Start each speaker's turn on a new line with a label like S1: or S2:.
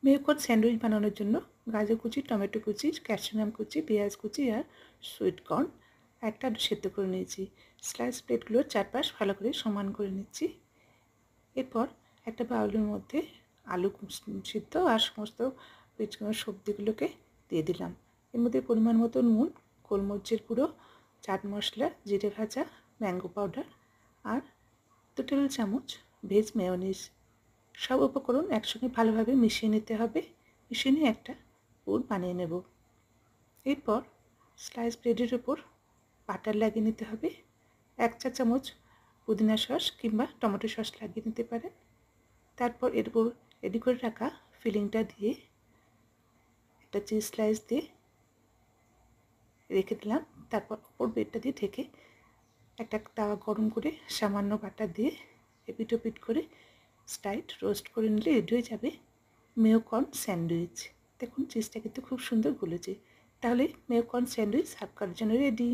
S1: মেয়োকর্ন sandwich বানানোর জন্য গাজর কুচি, টমেটো কুচি, ক্যাপসিকাম কুচি, পেঁয়াজ কুচি আর সুইট কর্ন একটা সেদ্ধ করে নিয়েছি। স্লাইস প্লেটগুলোর চারপাশ ভালো করে সমান করে নিচ্ছি। এরপর একটা বাউলের মধ্যে আলু সিদ্ধ আর সমস্ত সবজিগুলোকে দিয়ে দিলাম। এর মধ্যে পরিমাণ মতো নুন, গোলমরিচের গুঁড়ো, চাট মশলা, জিরে ভাজা, ম্যাঙ্গো পাউডার আর 2 টেবিল চামচ ভেজ মেয়োনিজ। সব উপকরণ একসঙ্গে ভালোভাবে মিশিয়ে নিতে হবে। মিশিয়ে নিয়ে একটা পুর বানিয়ে নেব। এরপর স্লাইস ব্রেডের উপর বাটার লাগিয়ে নিতে হবে। 1 চা চামচ পুদিনা সস কিংবা টমেটো সস লাগিয়ে নিতে পারেন। তারপর এর উপর রেডি করে রাখা ফিলিংটা দিয়ে একটা চিজ স্লাইস দিয়ে রেখে দিলাম। তারপর ওপর ব্রেডটা দিয়ে ঢেকে একটা তাওয়া গরম করে সামান্য বাটার দিয়ে এপিট ওপিট করে স্লাইড রোস্ট করে নিলে রেডি হয়ে যাবে মেয়োকর্ন স্যান্ডউইচ। দেখুন চিজটা কিন্তু খুব সুন্দর গলেছে। তাহলে মেয়োকর্ন স্যান্ডউইচ সার্ভ করার জন্য রেডি।